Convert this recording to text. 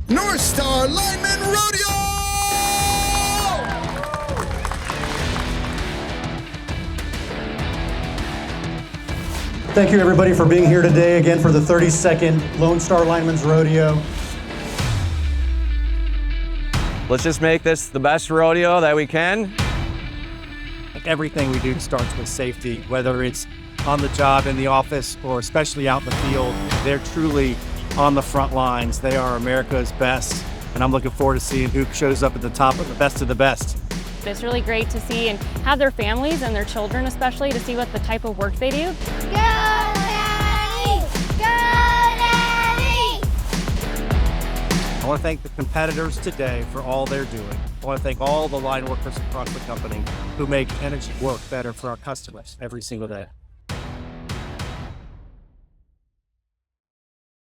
North Star Lineman Rodeo! Thank you everybody for being here today again for the 32nd Lone Star Lineman's Rodeo. Let's just make this the best rodeo that we can. Everything we do starts with safety, whether it's on the job, in the office, or especially out in the field. They're truly on the front lines. They are America's best, and I'm looking forward to seeing who shows up at the top of the best of the best. It's really great to see and have their families and their children especially to see what the type of work they do. Go Daddy! Go Daddy! I want to thank the competitors today for all they're doing. I want to thank all the line workers across the company who make energy work better for our customers every single day.